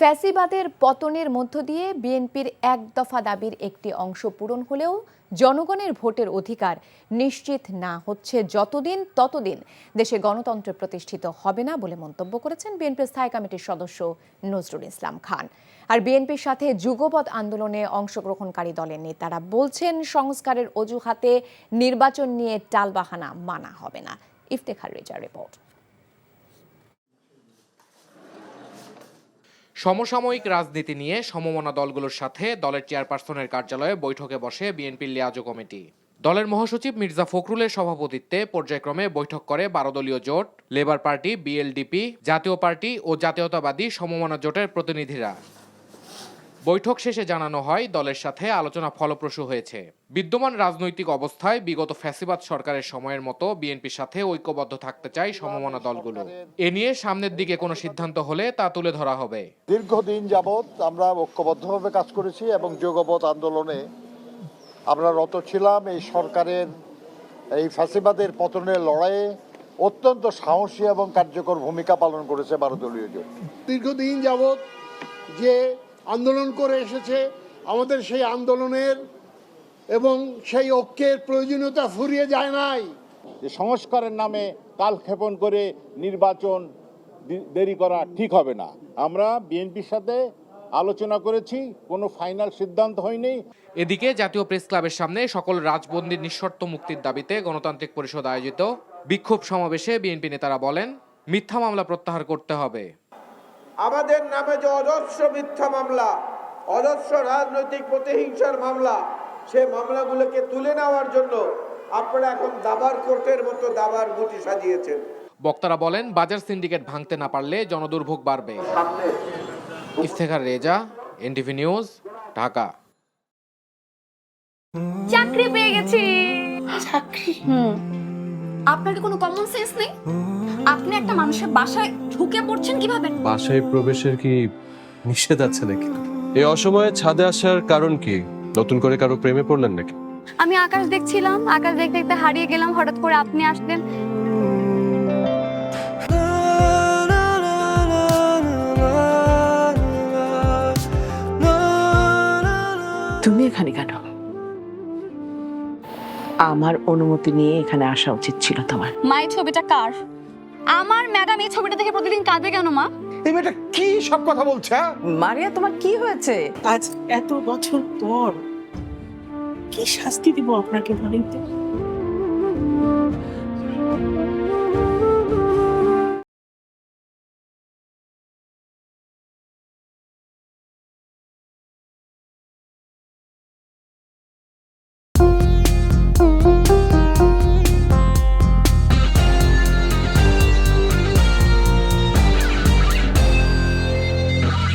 ফ্যাসিবাদের পতনের মধ্য দিয়ে বিএনপির এক দফা দাবির একটি অংশ পূরণ হলেও জনগণের ভোটের অধিকার নিশ্চিত না হচ্ছে যতদিন ততদিন দেশে গণতন্ত্র প্রতিষ্ঠিত হবে না বলে মন্তব্য করেছেন বিএনপির স্থায়ী কমিটির সদস্য নজরুল ইসলাম খান। আর বিএনপির সাথে যুগপৎ আন্দোলনে অংশগ্রহণকারী দলের নেতারা বলছেন সংস্কারের অজুহাতে নির্বাচন নিয়ে টালবাহানা মানা হবে না। ইফতেখার রেজা রিপোর্ট। সমসাময়িক রাজনীতি নিয়ে সমমনা দলগুলোর সাথে দলের চেয়ারপারসনের কার্যালয়ে বৈঠকে বসে বিএনপির লিয়াজো কমিটি। দলের মহাসচিব মির্জা ফখরুলের সভাপতিত্বে পর্যায়ক্রমে বৈঠক করে 12 দলীয় জোট, লেবার পার্টি, বিএলডিপি, জাতীয় পার্টি ও জাতীয়তাবাদী সমমনা জোটের প্রতিনিধিরা। বৈঠক শেষে জানানো হয় দলের সাথে আলোচনা ফলপ্রসূ হয়েছে। বিদ্যমান রাজনৈতিক অবস্থায় বিগত ফ্যাসিবাদ সরকারের সময়ের মতো বিএনপির সাথে ঐক্যবদ্ধ থাকতে চায় সমমনা দলগুলো। এ নিয়ে সামনের দিকে কোনো সিদ্ধান্ত হলে তা তুলে ধরা হবে। দীর্ঘদিন যাবৎ আমরা ঐক্যবদ্ধভাবে কাজ করেছি এবং যুগপৎ আন্দোলনে আমরা রত ছিলাম। এই সরকারের এই ফ্যাসিবাদের পতনের লড়াইয়ে অত্যন্ত সাহসী এবং কার্যকর ভূমিকা পালন করেছে 12 দলীয় জোট। দীর্ঘদিন যাবৎ যে আন্দোলন করে এসেছে, আমাদের সেই আন্দোলনের এবং সেই ঐক্যের প্রয়োজনীয়তা ফুরিয়ে যায় নাই। যে সংস্কারের নামে কালক্ষেপণ করে নির্বাচন দেরি করা ঠিক হবে না। আমরা বিএনপির সাথে আলোচনা করেছি, কোনো ফাইনাল সিদ্ধান্ত হয়নি। এদিকে জাতীয় প্রেস ক্লাবের সামনে সকল রাজবন্দীর নিঃশর্ত মুক্তির দাবিতে গণতান্ত্রিক পরিষদ আয়োজিত বিক্ষোভ সমাবেশে বিএনপি নেতারা বলেন, মিথ্যা মামলা প্রত্যাহার করতে হবে। আমাদের নামে যে অজস্র মিথ্যা মামলা, অজস্র রাজনৈতিক প্রতিহিংসার মামলা, সেই মামলাগুলোকে তুলে নেওয়ার জন্য আপনারা এখন দাবার কোর্টের মতো দাবার গুটি সাজিয়েছেন। বক্তারা বলেন, বাজার সিন্ডিকেট ভাঙতে না পারলে জনদুর্ভোগ বাড়বে। Iftekhar Reza, NTV news, Dhaka. চাকরি পেয়ে গেছি। চাকরি? আপনার কি কোনো কমন সেন্স নেই? আপনি একটা মানুষের বাসায় ঢুকে পড়ছেন কিভাবে? বাসায় প্রবেশের কি নিষেধ আছে নাকি? এই অসময়ে ছাদে আসার কারণ কি? নতুন করে কারো প্রেমে পড়লেন নাকি? আমি আকাশ দেখছিলাম, আকাশ দেখতে দেখতে হারিয়ে গেলাম, হঠাৎ করে আপনি আসলেন। তুমি এখানে কেন? আমার অনুমতি নিয়ে এখানে আসা উচিত ছিল তোমার। মা, এই ছবিটা কার? আমার ম্যাডাম এই ছবিটা দেখে প্রতিদিন কাঁদবে কেন মা? এই মেয়েটা কি সব কথা বলছে? মারিয়া, তোমার কি হয়েছে? আজ এত বছর পর কি শাস্তি দিব আপনাকে বলেন তো?